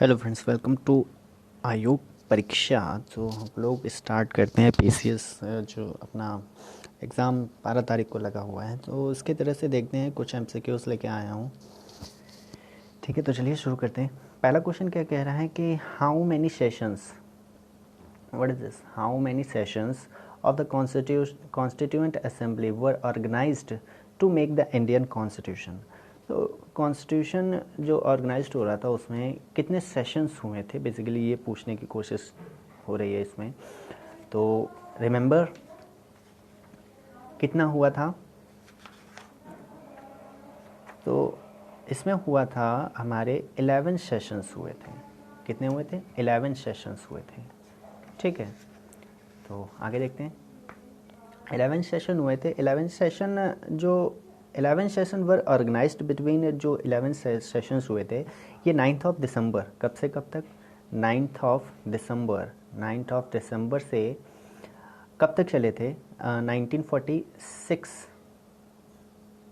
Hello friends, welcome to आयोग परीक्षा। तो हम लोग स्टार्ट करते हैं पीसीएस जो अपना एग्ज़ाम 12 तारीख को लगा हुआ है। तो उसके तरह से देखते हैं, कुछ एमसीक्यूज़ लेके आया हूँ। ठीक है, तो चलिए शुरू करते हैं। पहला क्वेश्चन क्या कह रहा है कि how many sessions, what is this, how many sessions of the constituent assembly were organised to make the Indian constitution. तो कॉन्स्टिट्यूशन जो ऑर्गेनाइज्ड हो रहा था उसमें कितने सेशंस हुए थे, बेसिकली ये पूछने की कोशिश हो रही है इसमें। तो रिमेंबर कितना हुआ था, तो इसमें हुआ था हमारे 11 सेशंस हुए थे। कितने हुए थे? 11 सेशंस हुए थे। ठीक है, तो आगे देखते हैं। 11 सेशन हुए थे। 11 सेशन वर ऑर्गेनाइज्ड बिटवीन, जो 11 सेशंस हुए थे ये 9 ऑफ दिसंबर, कब से कब तक? 9 ऑफ दिसंबर, 9 ऑफ दिसंबर से कब तक चले थे? 1946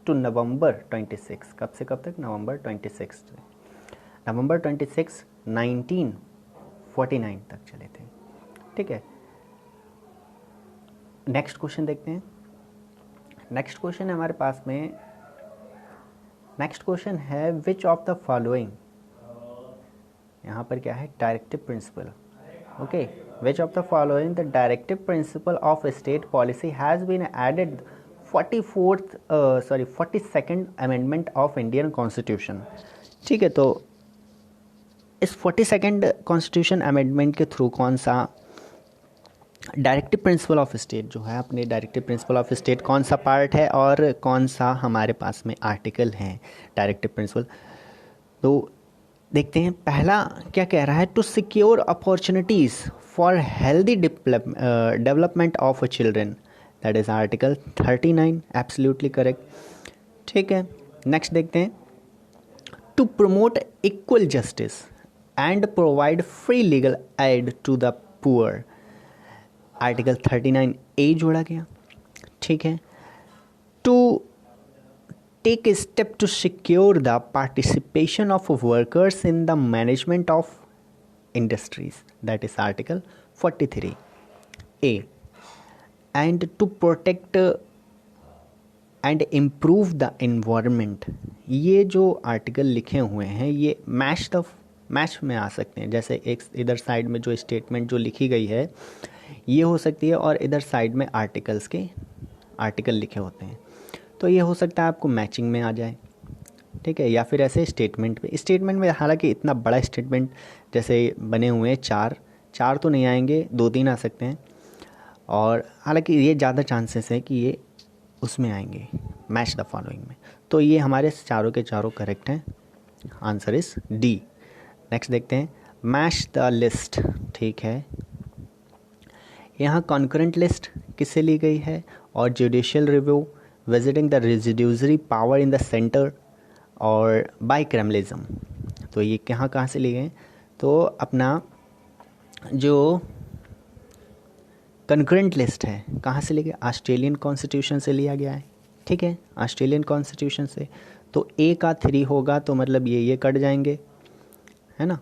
टू नवंबर 26। कब से कब तक? नवंबर 26, नवंबर 26 1949 तक चले थे। ठीक है, नेक्स्ट क्वेश्चन देखते हैं। नेक्स्ट क्वेश्चन है हमारे पास में, नेक्स्ट क्वेश्चन है विच ऑफ द फॉलोइंग, यहाँ पर क्या है? Directive principle. Okay, which of the following the directive principle of state policy has been added 42nd amendment of Indian constitution. ठीक है, तो इस 42nd कॉन्स्टिट्यूशन अमेंडमेंट के थ्रू कौन सा डायरेक्टिव प्रिंसिपल ऑफ स्टेट जो है, अपने डायरेक्टिव प्रिंसिपल ऑफ स्टेट कौन सा पार्ट है और कौन सा हमारे पास में आर्टिकल है डायरेक्टिव प्रिंसिपल। तो देखते हैं, पहला क्या कह रहा है? To secure opportunities for healthy development of children, that is article 39, absolutely correct. ठीक है, नेक्स्ट देखते हैं। To promote equal justice and provide free legal aid to the poor, article 39A जोड़ा गया। ठीक है, to take a step to secure the participation of workers in the management of industries, that is article 43A, and to protect and improve the environment. ये जो article लिखे हुए हैं ये मैच में आ सकते हैं। जैसे एक इधर साइड में जो स्टेटमेंट जो लिखी गई है ये हो सकती है, और इधर साइड में आर्टिकल लिखे होते हैं, तो ये हो सकता है आपको मैचिंग में आ जाए। ठीक है, या फिर ऐसे स्टेटमेंट में हालांकि इतना बड़ा स्टेटमेंट जैसे बने हुए हैं, चार तो नहीं आएंगे, 2-3 आ सकते हैं, और हालांकि ये ज़्यादा चांसेस है कि ये उसमें आएंगे, मैच द फॉलोइंग में। तो ये हमारे चारों के चारों करेक्ट हैं, आंसर इज डी। नेक्स्ट देखते हैं, मैच द लिस्ट। ठीक है, यहाँ कॉन्करेंट लिस्ट किससे ली गई है? और judicial review, visiting the residuary power in the centre, और बाइक्रमलिज्म। तो ये कहाँ से लिए गए? तो अपना जो कंकरेंट लिस्ट है कहाँ से लिए गए? ऑस्ट्रेलियन कॉन्स्टिट्यूशन से लिया गया है। ठीक है, ऑस्ट्रेलियन कॉन्स्टिट्यूशन से। तो ए का 3 होगा, तो मतलब ये कट जाएंगे, है ना,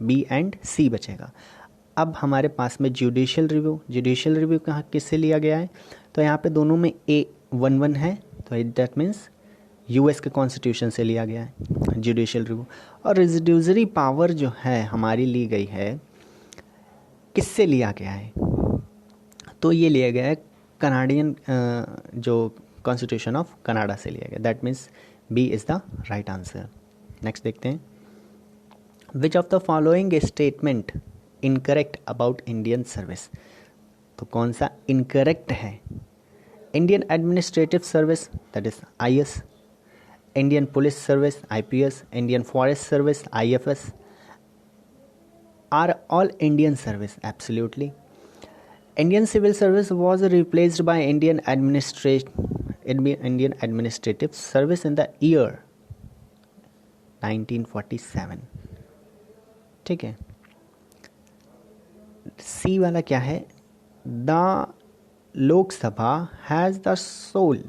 बी एंड सी बचेगा। अब हमारे पास में जुडिशियल रिव्यू कहाँ किससे लिया गया है? तो यहाँ पे दोनों में A11 है, तो दैट मीन्स यूएस के कॉन्स्टिट्यूशन से लिया गया है जुडिशियल रिव्यू। और रेजिड्यूजरी पावर जो है हमारी ली गई है, किससे लिया गया है? तो ये लिया गया है कनाडियन, जो कॉन्स्टिट्यूशन ऑफ कनाडा से लिया गया, that means B is the right answer. Next देखते हैं, which of the following statement incorrect about Indian service. तो कौन सा इनकरेक्ट है? Indian administrative service, that is IS, Indian police service IPS, Indian forest service IFS, are all Indian service, absolutely. Indian civil service was replaced by Indian administrative service in the year 1947। ठीक है, C वाला क्या है? The Lok Sabha has the soul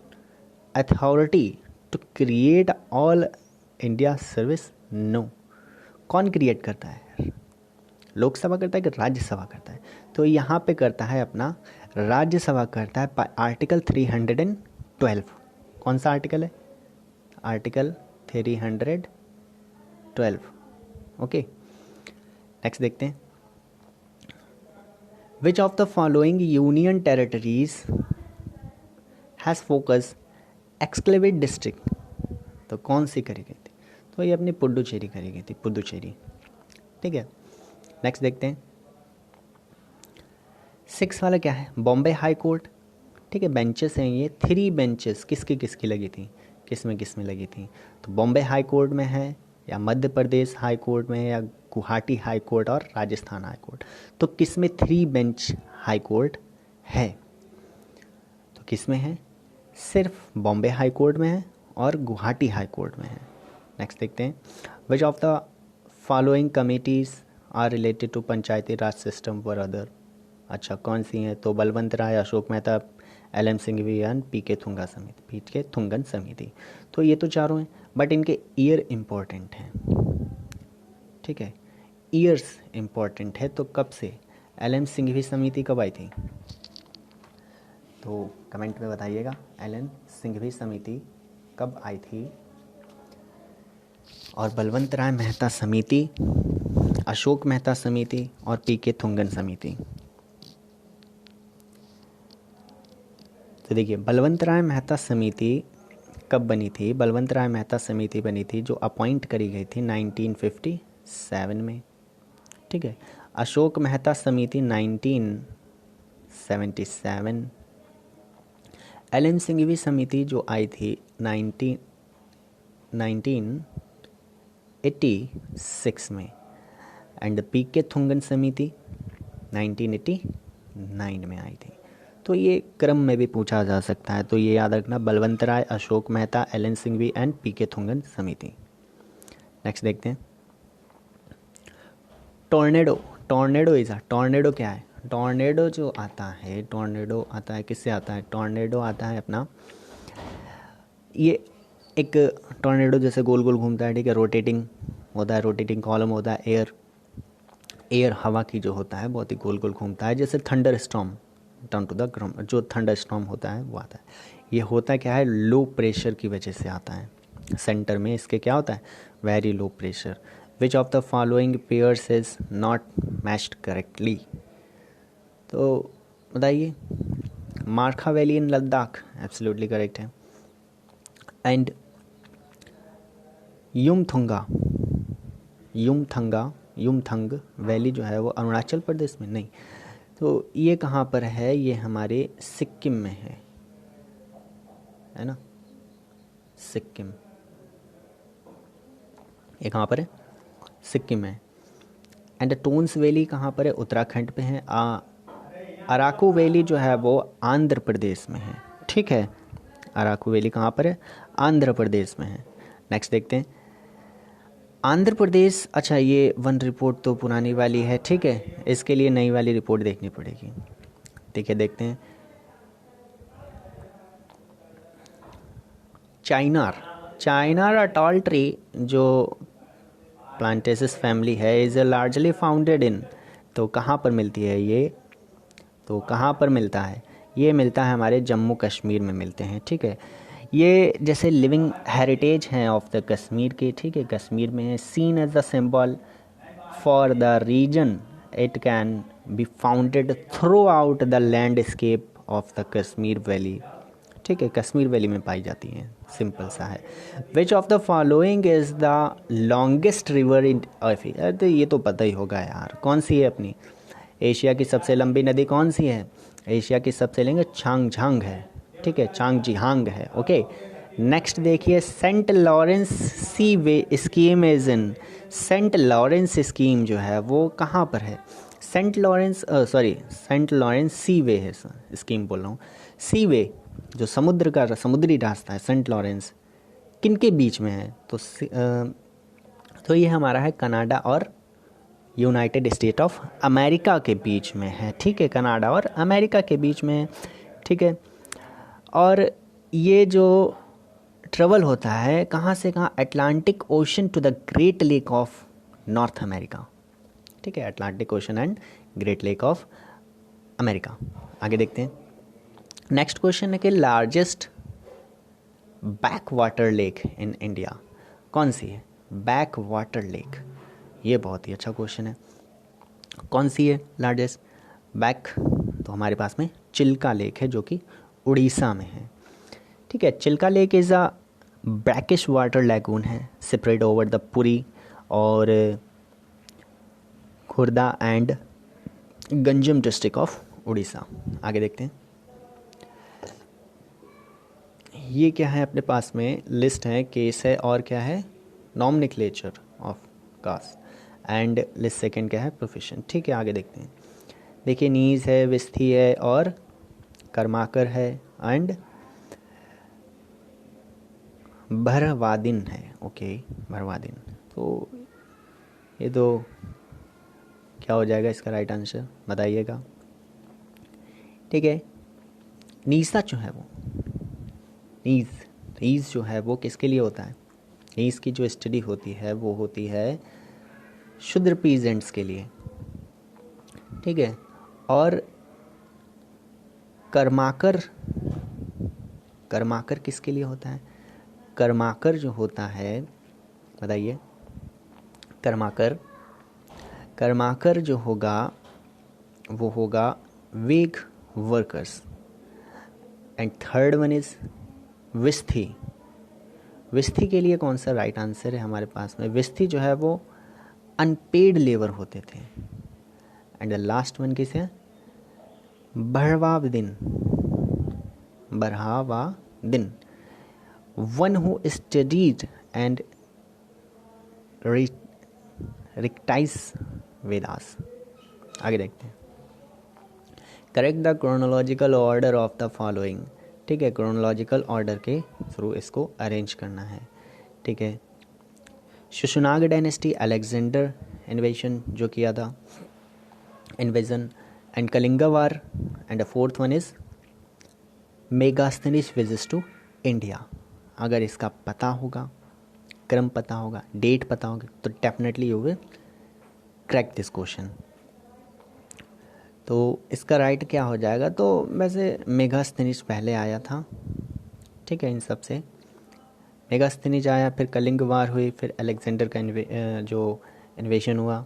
authority to create all India service, no. कौन create करता है? लोकसभा करता है कि राज्यसभा करता है? तो यहाँ पे करता है अपना राज्यसभा करता है, आर्टिकल 312। कौन सा आर्टिकल है? आर्टिकल 312। ओके, नेक्स्ट देखते हैं। Which of the following union territories has focus exclaved district? तो कौन सी करी गई थी? तो ये अपनी पुडुचेरी करी गई थी, पुडुचेरी। ठीक है, नेक्स्ट देखते हैं। 6 वाला क्या है? Bombay high court. ठीक है, बेंचेस हैं ये, 3 बेंचेस किसकी किसकी लगी थी, किस में लगी थी? तो बॉम्बे हाई कोर्ट में है, या मध्य प्रदेश हाई कोर्ट में है, या गुवाहाटी हाई कोर्ट और राजस्थान हाई कोर्ट? तो किस में 3 बेंच हाई कोर्ट है? तो किस में है? सिर्फ बॉम्बे हाई कोर्ट में है और गुवाहाटी हाई कोर्ट में है। नेक्स्ट देखते हैं। Which of the following committees are related to Panchayati Raj system were other? अच्छा, कौन सी हैं? तो Balwant Rai, Ashok Mehta, LM Singhvi and PK Thungon समिति। तो ये तो चारों हैं, बट इनके ईयर इम्पोर्टेंट हैं। ठीक है, ईयर्स इम्पोर्टेंट है। तो कब से LM सिंघवी समिति कब आई थी? तो कमेंट में बताइएगा LM सिंघवी समिति कब आई थी। और बलवंत राय मेहता समिति, अशोक मेहता समिति और PK थुंगन समिति। तो देखिए, बलवंत राय मेहता समिति कब बनी थी? बलवंत राय मेहता समिति बनी थी जो अपॉइंट करी गई थी 1957 में। ठीक है, अशोक मेहता समिति 1977। LM सिंघवी समिति जो आई थी 1986 में, एंड PK थुंगन समिति 1989 में आई थी। तो ये क्रम में भी पूछा जा सकता है, तो ये याद रखना, Balwant Rai, Ashok Mehta, LM Singhvi and PK Thungon समिति। नेक्स्ट देखते हैं। टॉर्नेडो, टॉर्नेडो क्या है? टॉर्नेडो जो आता है, टॉर्नेडो आता है किससे आता है? टॉर्नेडो आता है अपना, ये एक टॉर्नेडो जैसे गोल गोल घूमता है। ठीक है, रोटेटिंग होता है, रोटेटिंग कॉलम होता है। एयर हवा की जो होता है बहुत ही गोल गोल घूमता है, जैसे thunder storm down to the ground, जो थंडर स्टॉर्म होता है वो आता है। ये होता क्या है? लो प्रेशर की वजह से आता है। सेंटर में इसके क्या होता है? Very low pressure. Which of the following pairs is not matched correctly? तो बताइए। Markha valley in Ladakh, absolutely correct है। एंड युमथंग वैली जो है वो अरुणाचल प्रदेश में नहीं, तो ये कहाँ पर है? ये हमारे सिक्किम में है ना, सिक्किम। ये कहाँ पर है? सिक्किम में। एंड टोन्स वैली कहाँ पर है? उत्तराखंड पे है। अराकू वैली जो है वो आंध्र प्रदेश में है। ठीक है, अराकू वैली कहाँ पर है? आंध्र प्रदेश में है। नेक्स्ट देखते हैं। आंध्र प्रदेश, अच्छा ये वन रिपोर्ट तो पुरानी वाली है। ठीक है, इसके लिए नई वाली रिपोर्ट देखनी पड़ेगी। ठीक है, देखते हैं। चाइनार अटॉल ट्री जो प्लांटेसिस फैमिली है इज़ लार्जली फाउंडेड इन, तो कहाँ पर मिलती है ये? तो कहाँ पर मिलता है? ये मिलता है हमारे जम्मू कश्मीर में मिलते हैं। ठीक है, ये जैसे लिविंग हेरिटेज हैं ऑफ द कश्मीर के। ठीक है, कश्मीर में है। Seen as the symbol for the region, it can be founded throughout the landscape of the Kashmir valley. ठीक है, कश्मीर वैली में पाई जाती हैं। सिंपल सा है। विच of the following is the longest river in Asia? तो ये तो पता ही होगा यार, कौन सी है अपनी? एशिया की सबसे लंबी नदी कौन सी है? एशिया की सबसे लंबी चांगझांग है। ठीक है, चांगजिहांग है। ओके, नेक्स्ट देखिए। Saint Lawrence seaway scheme is in, Saint Lawrence scheme जो है वो कहाँ पर है? सेंट लॉरेंस सी वे है, स्कीम बोल रहा हूँ। सी वे जो समुद्री रास्ता है, सेंट लॉरेंस किनके बीच में है? तो ये हमारा है कनाडा और यूनाइटेड स्टेट ऑफ अमेरिका के बीच में है। ठीक है, कनाडा और अमेरिका के बीच में है। ठीक है, और ये जो ट्रेवल होता है कहाँ से कहाँ? Atlantic Ocean to the Great Lake of North America, ठीक है, Atlantic Ocean and Great Lake of America. आगे देखते हैं। नेक्स्ट क्वेश्चन है कि largest backwater lake in India कौन सी है? बैक वाटर लेक, ये बहुत ही अच्छा क्वेश्चन है। कौन सी है लार्जेस्ट बैक? तो हमारे पास में चिल्का लेक है जो कि उड़ीसा में है, ठीक है। Chilka lake is a brackish water lagoon है, स्प्रेड ओवर द पुरी और Khurda and Ganjam district of Orissa. आगे देखते हैं। ये क्या है अपने पास में? लिस्ट है, केस है, और क्या है? Nomenclature of caste and list second क्या है? प्रोफेशन, ठीक है। आगे देखते हैं। देखिए नीज है, विस्थी है और कर्माकर है एंड भरवादिन है। ओके, भरवादिन। तो ये तो क्या हो जाएगा इसका राइट आंसर, बताइएगा। ठीक है, नीसा जो है वो नीज जो है वो किसके लिए होता है? नीज की जो स्टडी होती है वो होती है शूद्र पीजेंट्स के लिए, ठीक है। और कर्माकर किसके लिए होता है? कर्माकर जो होता है, बताइए। कर्माकर जो होगा वो होगा wage workers. And third one is विस्थी के लिए कौन सा राइट आंसर है हमारे पास में? विस्थी जो है वो अनपेड लेबर होते थे। एंड द लास्ट वन किस है? बढ़ावादिन, one who studied and recites Vedas. आगे देखते हैं। Correct the chronological order of the following, ठीक है। क्रोनोलॉजिकल ऑर्डर के थ्रू इसको अरेंज करना है, ठीक है। शुशुनाग डायनेस्टी, अलेक्जेंडर इन्वेजन जो किया था, invasion, and Kalinga war, and the fourth one is Megasthenes visits to India. अगर इसका पता होगा, क्रम पता होगा, डेट पता होगा, तो definitely you will crack this question. तो इसका राइट क्या हो जाएगा? तो वैसे मेगास्थनीज पहले आया था, ठीक है। इन सब से मेगास्थनीज आया, फिर कलिंग वार हुई, फिर अलेक्जेंडर का जो इन्वेशन हुआ,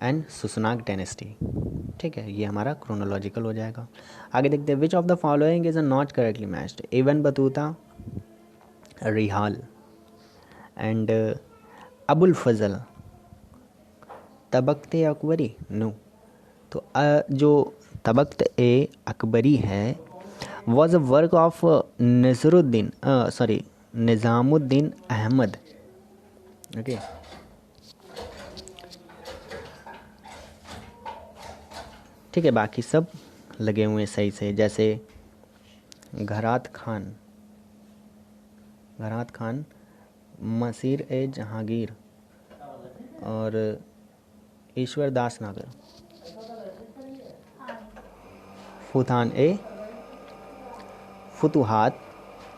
एंड सुसनाग डायनेस्टी, ठीक है। ये हमारा क्रोनोलॉजिकल हो जाएगा। आगे देखते हैं। Which of the following is not correctly matched? Ibn Battuta, Rihla and Abul Fazal, Tabaqat Akbari, no. तो जो तबख्त ए अकबरी है was a work of Nizamuddin Ahmad, okay. ठीक है, बाकी सब लगे हुए सही से, जैसे घरात खान, मसीर ए जहांगीर और ईश्वर दास नागर, फुतुहात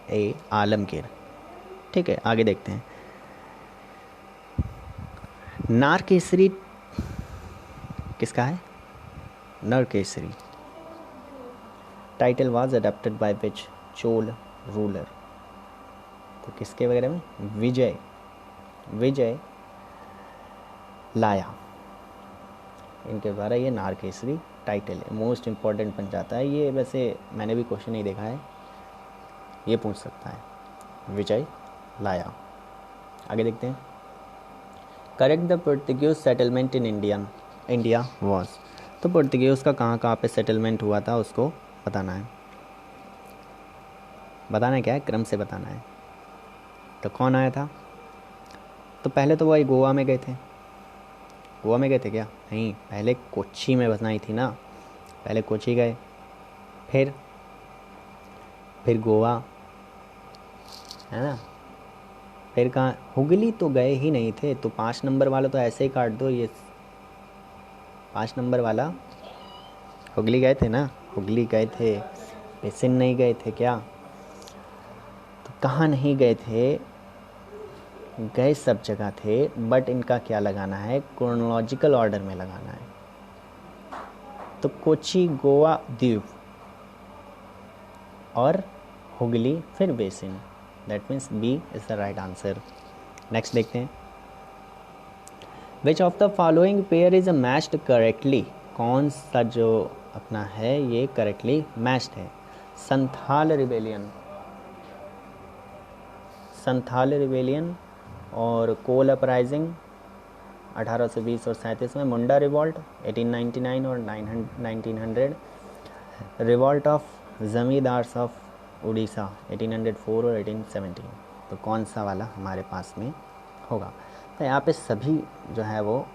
ए आलमगीर, ठीक है। आगे देखते हैं। नार केसरी किसका है? नर Kesari title was adopted by which Chola ruler? तो किसके वगैरह में? विजय लाया, इनके द्वारा ये नार केसरी टाइटल है। मोस्ट इम्पॉर्टेंट बन जाता है ये। वैसे मैंने भी क्वेश्चन नहीं देखा है, ये पूछ सकता है, विजय लाया। आगे देखते हैं। Correct the Portuguese settlement in India was. तो पोर्टुगीज का कहाँ पे सेटलमेंट हुआ था उसको बताना है। बताना क्या है? क्रम से बताना है। तो कौन आया था? तो पहले तो वही गोवा में गए थे। गोवा में गए थे क्या? नहीं, पहले कोच्चि में बसनाई थी ना। पहले कोच्चि गए, फिर गोवा, है ना। फिर कहाँ? हुगली तो गए ही नहीं थे। तो 5 नंबर वाला तो ऐसे ही काट दो। ये 5 नंबर वाला हुगली गए थे ना, हुगली गए थे, बेसिन नहीं गए थे क्या? तो कहाँ नहीं गए थे? गए सब जगह थे, बट इनका क्या लगाना है, क्रोनोलॉजिकल ऑर्डर में लगाना है। तो कोची, गोवा, द्वीप और हुगली, फिर basin. That means B is the right answer. Next देखते हैं, which of the following pair is matched correctly. कौन सा जो अपना है ये करेक्टली मैच्ड है। संथाल रिबेलियन और कोल अपराइजिंग 1820 और 37 में, मुंडा रिवॉल्ट 1899 और 1900, revolt of zamindars of Orissa 1804 और 1817। तो कौन सा वाला हमारे पास में होगा। तो यहाँ पे सभी जो है वो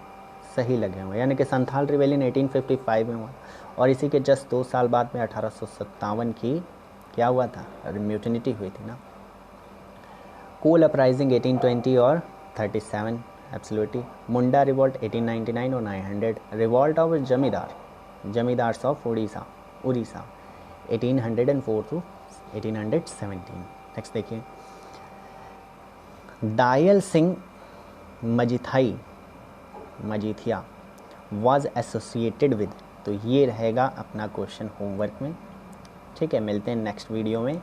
सही लगे हुए, यानी कि संथाल रिवेलियन 1855 में हुआ और इसी के जस्ट 2 साल बाद में 1857 की क्या हुआ था, म्यूटिनिटी हुई थी ना। कोल अपराइजिंग 1820 और 37 एब्सोल्युटली। मुंडा रिवॉल्ट 1899 और 900, revolt of zamindars of Orissa 1804 to 1817। Next देखिए, Dyal Singh Majithia was associated with. तो ये रहेगा अपना क्वेश्चन होमवर्क में। ठीक है, मिलते हैं नेक्स्ट वीडियो में।